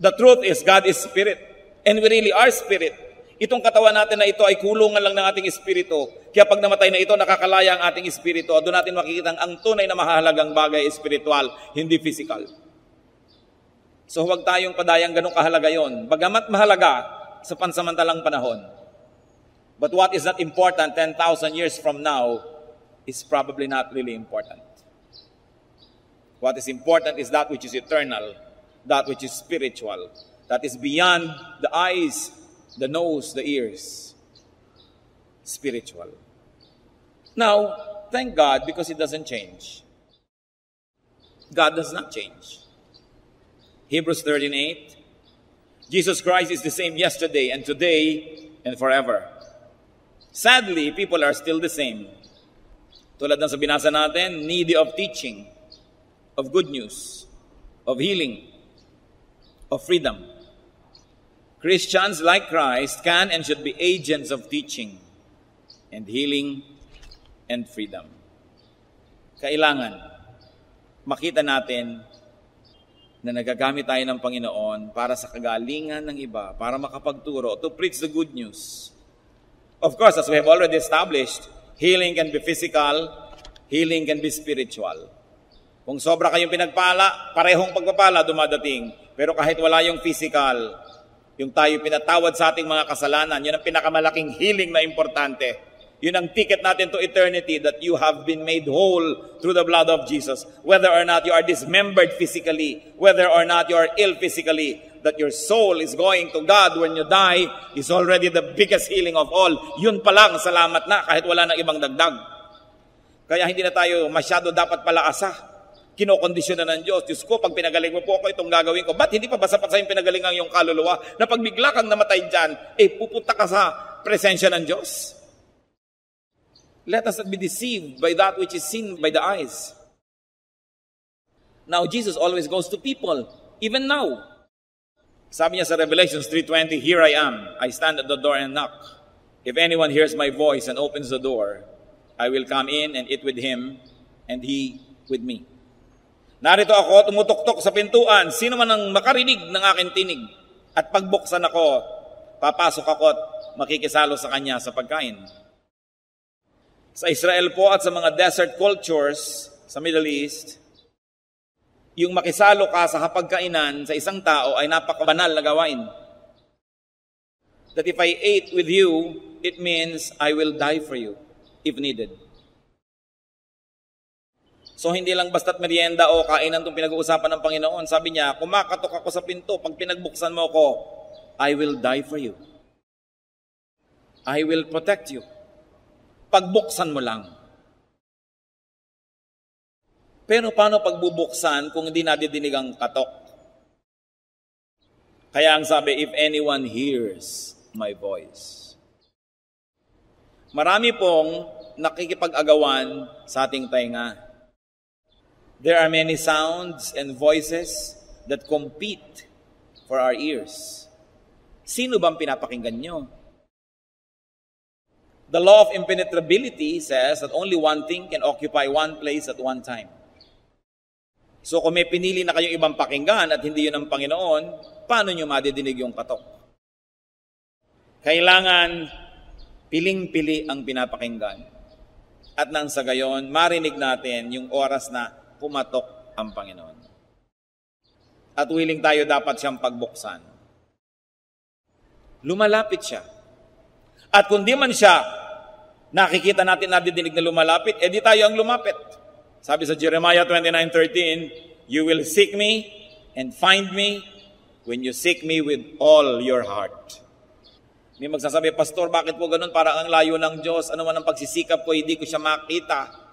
The truth is, God is spirit, and we really are spirit. Itong katawan natin na ito ay kulungan lang ng ating espiritu. Kaya pag namatay na ito, nakakalaya ang ating espiritu. Doon natin makikita ang tunay na mahalagang bagay espiritual, hindi physical. So huwag tayong padayang ganong kahalaga yon. Bagamat mahalaga sa pansamantalang panahon. But what is not important 10,000 years from now is probably not really important. What is important is that which is eternal, that which is spiritual, that is beyond the eyes, the nose, the ears. Spiritual. Now, thank God because it doesn't change. God does not change. Hebrews 13:8, Jesus Christ is the same yesterday and today and forever. Sadly, people are still the same. Tulad ng sa binasa natin, needy of teaching, of good news, of healing, of freedom. Christians like Christ can and should be agents of teaching and healing and freedom. Kailangan makita natin na nagagamit tayo ng Panginoon para sa kagalingan ng iba, para makapagturo, to preach the good news. Of course, as we have already established, healing can be physical, healing can be spiritual. Kung sobra kayong pinagpala, parehong pagpapala dumadating. Pero kahit wala yung physical, yung tayo pinatawad sa ating mga kasalanan, yun ang pinakamalaking healing na importante. Yun ang ticket natin to eternity, that you have been made whole through the blood of Jesus. Whether or not you are dismembered physically, whether or not you are ill physically, that your soul is going to God when you die is already the biggest healing of all. Yun pa lang, salamat na, kahit wala nang ibang dagdag. Kaya hindi na tayo masyado dapat palaasa. Kinokondisyon na ng Diyos. Diyos ko, pag pinagaling mo po ako, itong gagawin ko. Ba't hindi pa ba sapat sa yung pinagaling ang iyong kaluluwa? Na pag bigla kang namatay dyan, pupunta ka sa presensya ng Diyos? Let us not be deceived by that which is seen by the eyes. Now, Jesus always goes to people, even now. Sabi niya sa Revelations 3:20, "Here I am, I stand at the door and knock. If anyone hears my voice and opens the door, I will come in and eat with him, and he with me." Narito ako, tumutok-tok sa pintuan. Sino man ang makarinig ng aking tinig at pagbuksan ako, papasok ako at makikisalo sa kanya sa pagkain. Sa Israel po at sa mga desert cultures sa Middle East, yung makisalo ka sa hapagkainan sa isang tao ay napakabanal na gawain. That if I ate with you, it means I will die for you if needed. So hindi lang basta't merienda o kainan itong pinag-uusapan ng Panginoon. Sabi niya, kumakatok ako sa pinto, pag pinagbuksan mo ko, I will die for you. I will protect you. Pagbuksan mo lang. Pero paano pagbubuksan kung hindi nadidinig ang katok? Kaya ang sabi, if anyone hears my voice. Marami pong nakikipag-agawan sa ating tainga. There are many sounds and voices that compete for our ears. Sino bang pinapakinggan nyo? The law of impenetrability says that only one thing can occupy one place at one time. So kung may pinili na kayong ibang pakinggan at hindi yun ang Panginoon, paano nyo madidinig yung katok? Kailangan piling-pili ang pinapakinggan. At nang sa gayon, marinig natin yung oras na pumatok ang Panginoon. At willing tayo dapat siyang pagbuksan. Lumalapit siya. At kung di man siya, nakikita natin nadidinig na lumalapit, edi tayo ang lumapit. Sabi sa Jeremiah 29:13, "You will seek me and find me when you seek me with all your heart." May magsasabi, "Pastor, bakit po ganun? Parang ang layo ng Diyos. Ano man ang pagsisikap ko, hindi ko siya makita."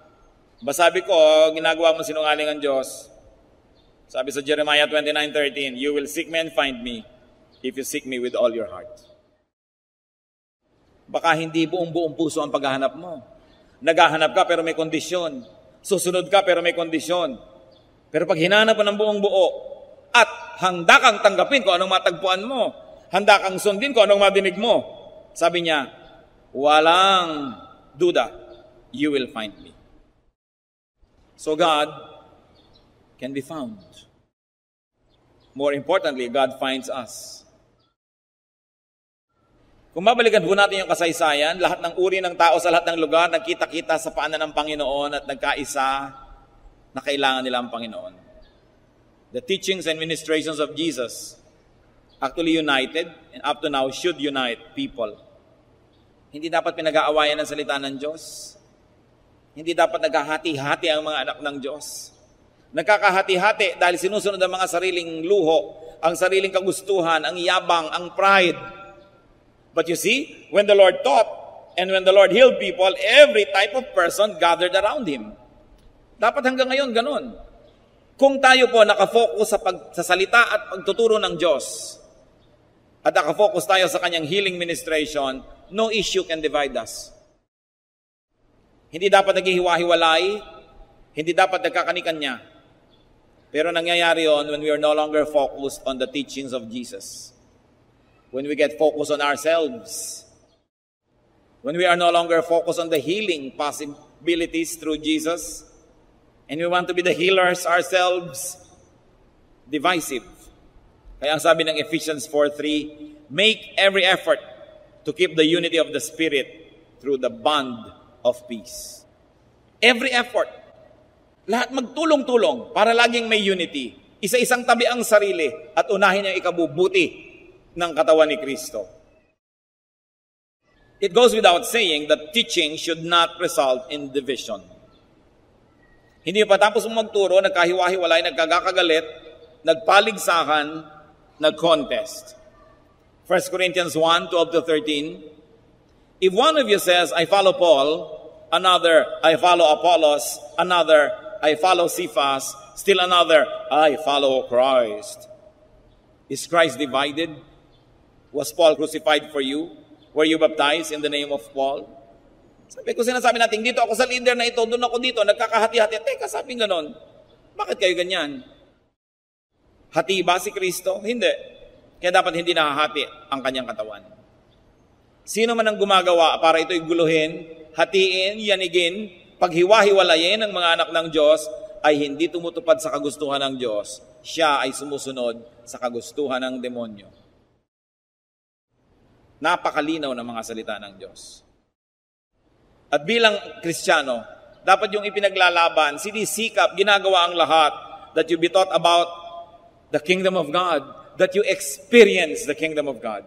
Sabi ko, ginagawa mo sinungaling ang Diyos. Sabi sa Jeremiah 29:13, "You will seek me and find me if you seek me with all your heart." Baka hindi buong puso ang paghahanap mo. Naghahanap ka pero may kondisyon. Susunod ka pero may kondisyon. Pero pag hinanap mo ng buong buo at handa kang tanggapin kung anong matagpuan mo, handa kang sundin kung anong madinig mo, sabi niya, walang duda, you will find me. So God can be found. More importantly, God finds us. Kung mabalikan po natin yung kasaysayan, lahat ng uri ng tao sa lahat ng lugar, nagkita-kita sa paanan ng Panginoon at nagkaisa na kailangan nila ang Panginoon. The teachings and ministrations of Jesus actually united and up to now should unite people. Hindi dapat pinag-aawayan ang salita ng Diyos. Hindi dapat naghahati-hati ang mga anak ng Diyos. Nagkakahati-hati dahil sinusunod ang mga sariling luho, ang sariling kagustuhan, ang yabang, ang pride. But you see, when the Lord taught and when the Lord healed people, every type of person gathered around Him. Dapat hanggang ngayon ganun. Kung tayo po nakafocus sa salita at pagtuturo ng Diyos, at nakafocus tayo sa Kanyang healing ministration, no issue can divide us. Hindi dapat naghihiwa-hiwalay, hindi dapat nagkakanikanya. Pero nangyayari yon when we are no longer focused on the teachings of Jesus. When we get focused on ourselves. When we are no longer focused on the healing possibilities through Jesus. And we want to be the healers ourselves. Divisive. Kaya ang sabi ng Ephesians 4:3, "Make every effort to keep the unity of the Spirit through the bond of peace." Every effort. Lahat magtulong-tulong para laging may unity. Isa-isang tabi ang sarili at unahin ang ikabubuti ng katawan ni Kristo. It goes without saying that teaching should not result in division. Hindi pa tapos mong magturo, nagkahiwa-hiwalay, nagkagakagalit, nagpaligsakan, nag-contest. 1 Corinthians 1:12-13, "If one of you says, I follow Paul, another, I follow Apollos, another, I follow Cephas, still another, I follow Christ. Is Christ divided? Was Paul crucified for you? Were you baptized in the name of Paul?" Sabi ko, sinasabi natin, dito ako sa leader na ito, doon ako dito, nagkakahati-hati. Teka, sabi ganon. Bakit kayo ganyan? Hati ba si Kristo? Hindi. Kaya dapat hindi nahahati ang kanyang katawan. Sino man ang gumagawa para ito'y guluhin, hatiin, yanigin, paghiwa-hiwalayin ng mga anak ng Diyos, ay hindi tumutupad sa kagustuhan ng Diyos. Siya ay sumusunod sa kagustuhan ng demonyo. Napakalinaw ng mga salita ng Diyos. At bilang Kristiyano, dapat yung ipinaglalaban, sinisikap, ginagawa ang lahat, that you be taught about the kingdom of God, that you experience the kingdom of God,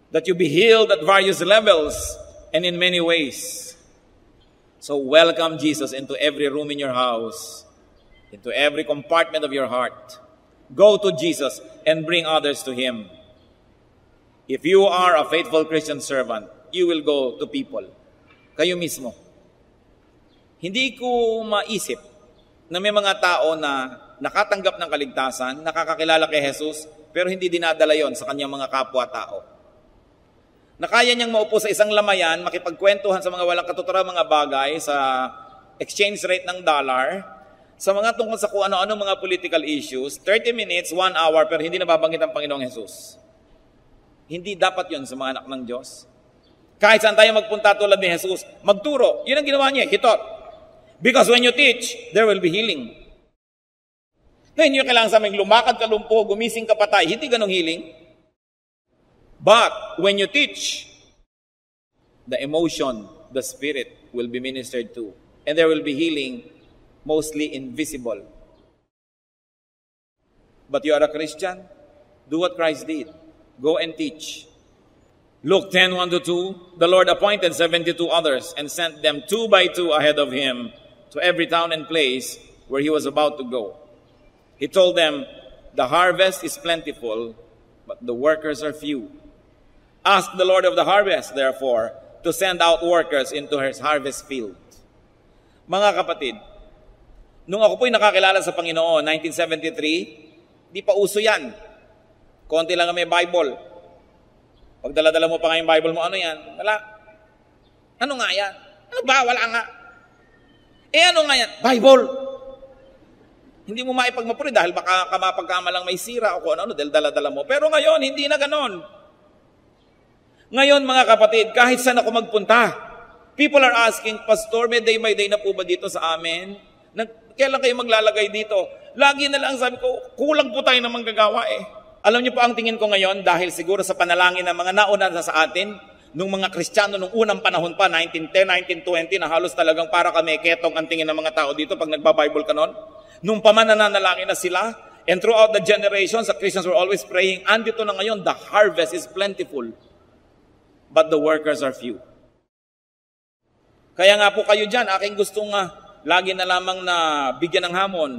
that you be healed at various levels and in many ways. So welcome Jesus into every room in your house, into every compartment of your heart. Go to Jesus and bring others to Him. If you are a faithful Christian servant, you will go to people. Kayo mismo. Hindi ko maisip na may mga tao na nakatanggap ng kaligtasan, nakakakilala kay Jesus, pero hindi dinadala yon sa kanyang mga kapwa-tao. Na kaya niyang maupo sa isang lamayan, makipagkwentuhan sa mga walang katuturang mga bagay, sa exchange rate ng dollar, sa mga tungkol sa kung ano-ano mga political issues, 30 minutes, 1 hour, pero hindi nababanggit ang Panginoong Jesus. Hindi dapat yon sa mga anak ng Diyos. Kahit saan tayo magpunta tulad ni Jesus, magturo. Yun ang ginawa niya, He taught. Because when you teach, there will be healing. Ngayon yung kailangan sa aming lumakad ka lumpo, gumising ka patay, hindi ganong healing. But when you teach, the emotion, the spirit will be ministered to. And there will be healing, mostly invisible. But you are a Christian, do what Christ did. Go and teach. Luke 10:1-2, the Lord appointed 72 others and sent them 2 by 2 ahead of Him to every town and place where He was about to go. He told them, the harvest is plentiful, but the workers are few. Ask the Lord of the harvest, therefore, to send out workers into His harvest field. Mga kapatid, nung ako po'y nakakilala sa Panginoon, 1973, di pa uso yan. Konti lang may Bible. Pag dala-dala mo pa nga yung Bible mo, ano yan? Wala. Ano nga yan? Ano ba? Wala nga. Ano nga yan? Bible. Hindi mo maipagmapuri dahil baka kamapagkamalang may sira o kung ano dahil dala-dala mo. Pero ngayon, hindi na ganon. Ngayon, mga kapatid, kahit saan ako magpunta, people are asking, Pastor, may day by day na po ba dito sa amin? Kailan kayo maglalagay dito? Lagi na lang sabi ko, kulang po tayo ng manggagawa eh. Alam niyo po ang tingin ko ngayon, dahil siguro sa panalangin ng mga nauna sa atin, nung mga Kristiyano, nung unang panahon pa, 1910, 1920, na halos talagang para kami ketong ang tingin ng mga tao dito pag nagba-Bible ka nun. Nung pamananalangin na sila, and throughout the generations, the Christians were always praying, andito na ngayon, the harvest is plentiful, but the workers are few. Kaya nga po kayo dyan, aking gustong lagi na lamang na bigyan ng hamon.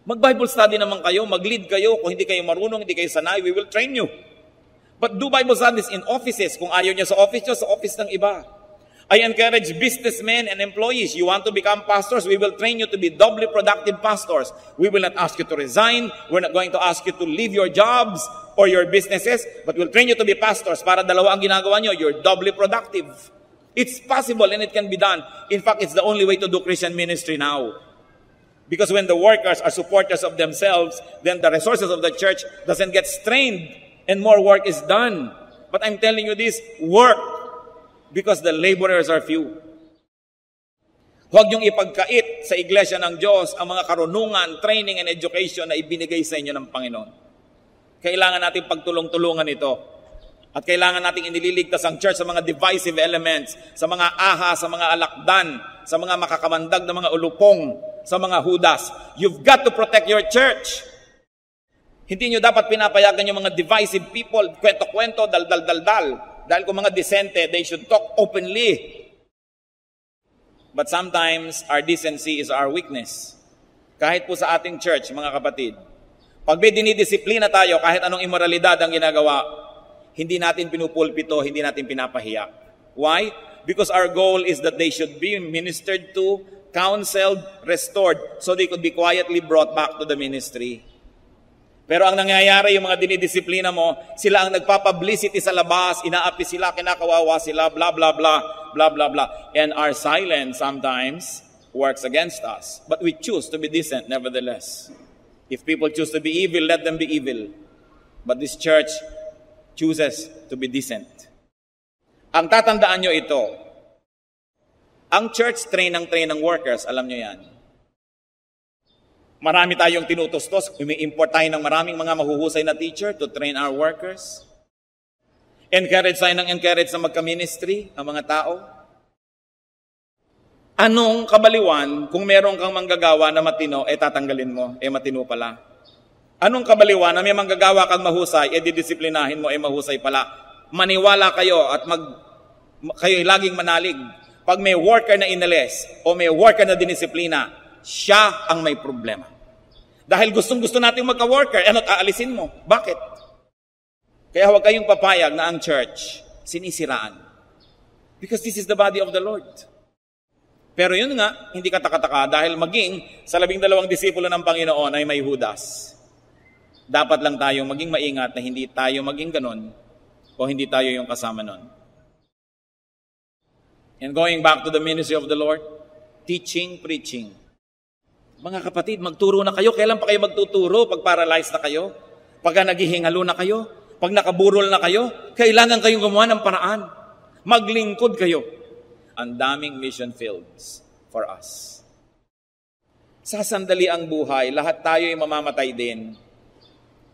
Mag-Bible study naman kayo, mag-lead kayo. Kung hindi kayo marunong, hindi kayo sanay, we will train you. But do Bible studies in offices. Kung ayaw niyo sa office ng iba. I encourage businessmen and employees. You want to become pastors, we will train you to be doubly productive pastors. We will not ask you to resign. We're not going to ask you to leave your jobs or your businesses, but we'll train you to be pastors para dalawa ang ginagawa niyo. You're doubly productive. It's possible and it can be done. In fact, it's the only way to do Christian ministry now. Because when the workers are supporters of themselves, then the resources of the church doesn't get strained and more work is done. But I'm telling you this, work because the laborers are few. Huwag niyong ipagkait sa iglesia ng Diyos ang mga karunungan, training, and education na ibinigay sa inyo ng Panginoon. Kailangan natin pagtulong-tulungan ito. At kailangan natin inililigtas ang church sa mga divisive elements, sa mga aha, sa mga alakdan, sa mga makakamandag na mga ulupong, sa mga hudas. You've got to protect your church. Hindi nyo dapat pinapayagan yung mga divisive people, kwento-kwento, dal-dal-dal-dal. Dahil kung mga disente, they should talk openly. But sometimes, our decency is our weakness. Kahit po sa ating church, mga kapatid, pag may dinidisiplina tayo, kahit anong immoralidad ang ginagawa, hindi natin pinupulpito, hindi natin pinapahiya. Why? Because our goal is that they should be ministered to, counseled, restored, so they could be quietly brought back to the ministry. Pero ang nangyayari, yung mga dinidisiplina mo, sila ang nagpapublicity sa labas, inaapi sila, kinakawawa sila, blah, blah, blah, blah, blah, blah. And our silence sometimes works against us. But we choose to be decent nevertheless. If people choose to be evil, let them be evil. But this church chooses to be decent. Ang tatandaan nyo ito, ang church train ng workers, alam nyo yan. Marami tayong tinutustos, umi-import tayo ng maraming mga mahuhusay na teacher to train our workers. Encourage tayo ng encourage na magka-ministry ang mga tao. Anong kabaliwan kung meron kang manggagawa na matino, tatanggalin mo, matino pala. Anong kabaliwan na may manggagawa kang mahusay, didisiplinahin mo, mahusay pala. Maniwala kayo at kayo laging manalig. Pag may worker na inalis o may worker na dinisiplina, siya ang may problema. Dahil gustong-gusto natin magka-worker, ano't aalisin mo? Bakit? Kaya huwag kayong papayag na ang church sinisiraan. Because this is the body of the Lord. Pero yun nga, hindi katakataka dahil maging sa 12 disipulo ng Panginoon ay may Judas. Dapat lang tayong maging maingat na hindi tayo maging ganon o hindi tayo yung kasama nun. And going back to the ministry of the Lord, teaching, preaching. Mga kapatid, magturo na kayo. Kailan pa kayo magtuturo? Pag paralyzed na kayo? Pag naghihingalo na kayo? Pag nakaburol na kayo? Kailangan kayong gumawa ng paraan. Maglingkod kayo. Ang daming mission fields for us. Sa sandali ang buhay, lahat tayo ay mamamatay din.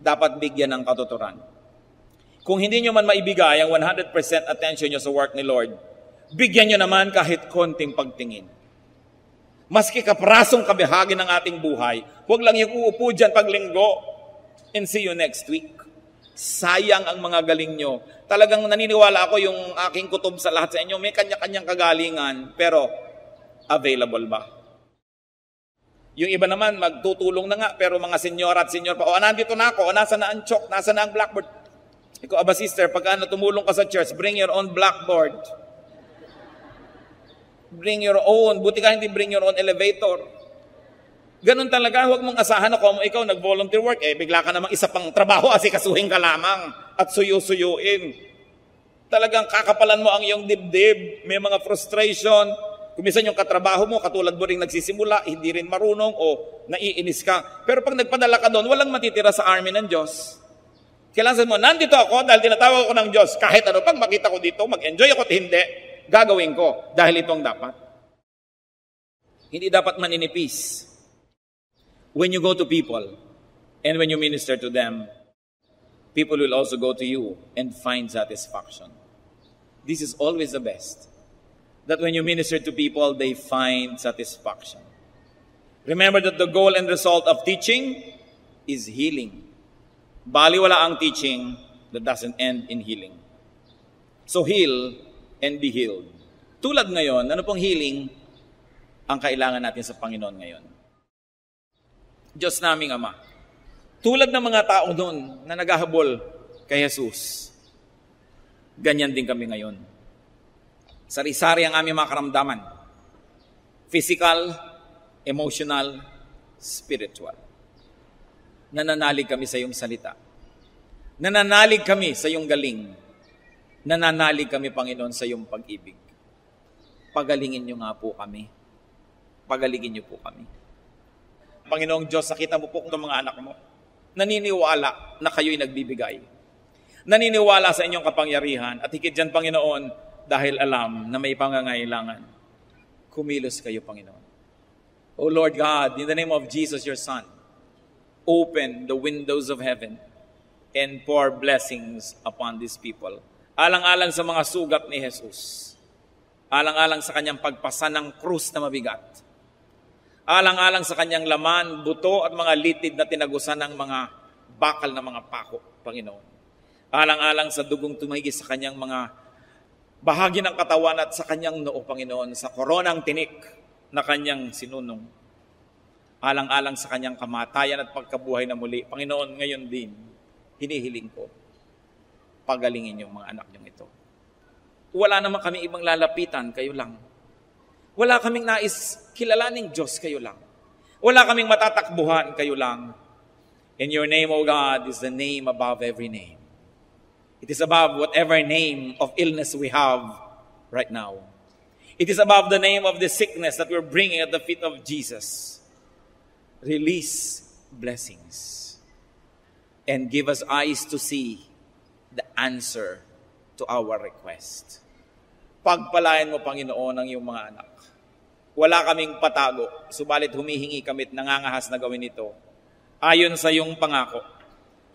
Dapat bigyan ng katuturan. Kung hindi nyo man maibigay ang 100% attention nyo sa work ni Lord, bigyan nyo naman kahit konting pagtingin. Maski kaprasong kabahagi ng ating buhay, huwag lang yung uupo dyan paglinggo and see you next week. Sayang ang mga galing nyo. Talagang naniniwala ako yung aking kutob sa lahat sa inyo, may kanya-kanyang kagalingan, pero available ba? Yung iba naman, magtutulong na nga, pero mga senyor at senyor pa, nandito na ako, nasa na ang chalk, nasa na ang blackboard. Ikaw, sister, pag tumulong ka sa church, bring your own blackboard. Bring your own. Buti ka hindi bring your own elevator. Ganun talaga, huwag mong asahan na kung ikaw nag-volunteer work, bigla ka namang isa pang trabaho, asikasuhin ka lamang at suyo-suyuin. Talagang kakapalan mo ang iyong dibdib, may mga frustration. Kung minsan yung katrabaho mo, katulad mo rin nagsisimula, hindi rin marunong o naiinis ka. Pero pag nagpadala ka doon, walang matitira sa army ng Diyos. Kailangan mo, nandito ako dahil tinatawag ko ng Diyos. Kahit ano, pag makita ko dito, mag-enjoy ako at hindi, gagawin ko dahil itong dapat. Hindi dapat maninipis. When you go to people and when you minister to them, people will also go to you and find satisfaction. This is always the best. That when you minister to people, they find satisfaction. Remember that the goal and result of teaching is healing. Baliwala ang teaching that doesn't end in healing. So heal and be healed. Tulad ngayon, ano pong healing ang kailangan natin sa Panginoon ngayon? Diyos naming Ama, tulad ng mga tao doon na naghahabol kay Jesus, ganyan din kami ngayon. Sari-sari ang aming mga karamdaman. Physical, emotional, spiritual. Nananalig kami sa iyong salita. Nananalig kami sa iyong galing. Nananalig kami, Panginoon, sa iyong pag-ibig. Pagalingin niyo nga po kami. Pagalingin niyo po kami. Panginoong Diyos, nakita mo po kung mga anak mo, naniniwala na kayo'y nagbibigay. Naniniwala sa inyong kapangyarihan. At higit dyan, Panginoon, dahil alam na may pangangailangan. Kumilos kayo, Panginoon. O Lord God, in the name of Jesus, your Son, open the windows of heaven and pour blessings upon these people. Alang-alang sa mga sugat ni Jesus. Alang-alang sa kanyang pagpasa ng krus na mabigat. Alang-alang sa kanyang laman, buto at mga litid na tinagusan ng mga bakal na mga pako, Panginoon. Alang-alang sa dugong tumahigi sa kanyang mga bahagi ng katawan at sa kanyang noo, Panginoon, sa koronang tinik na kanyang sinunong. Alang-alang sa kanyang kamatayan at pagkabuhay na muli, Panginoon, ngayon din, hinihiling ko, pagalingin yung mga anak niyong ito. Wala naman kami ibang lalapitan, kayo lang. Wala kaming nais kilalaning Diyos, kayo lang. Wala kaming matatakbuhan, kayo lang. And your name, O God, is the name above every name. It is above whatever name of illness we have right now. It is above the name of the sickness that we're bringing at the feet of Jesus. Release blessings. and give us eyes to see the answer to our request. Pagpalain mo, Panginoon, ang iyong mga anak. Wala kaming patago, subalit humihingi kami at nangangahas na gawin ito ayon sa iyong pangako,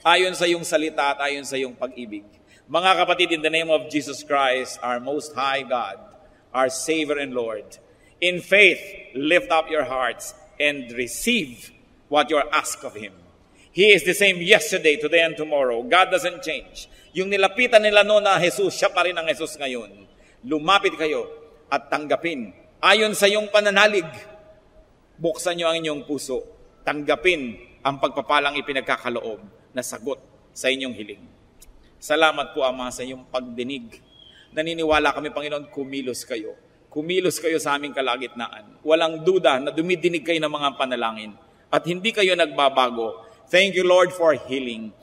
ayon sa iyong salita at ayon sa iyong pag-ibig. Mga kapatid, in the name of Jesus Christ, our Most High God, our Savior and Lord, in faith, lift up your hearts and receive what you are asked of Him. He is the same yesterday, today, and tomorrow. God doesn't change. Yung nilapitan nila noon na Jesus, siya pa rin ang Jesus ngayon. Lumapit kayo at tanggapin. Ayon sa iyong pananalig, buksan niyo ang inyong puso. Tanggapin ang pagpapalang ipinagkakaloob na sagot sa inyong hiling. Salamat po, Ama, sa iyong pagdinig. Naniniwala kami, Panginoon, kumilos kayo. Kumilos kayo sa aming kalagitnaan. Walang duda na dumidinig kayo ng mga panalangin at hindi kayo nagbabago. Thank you, Lord, for healing.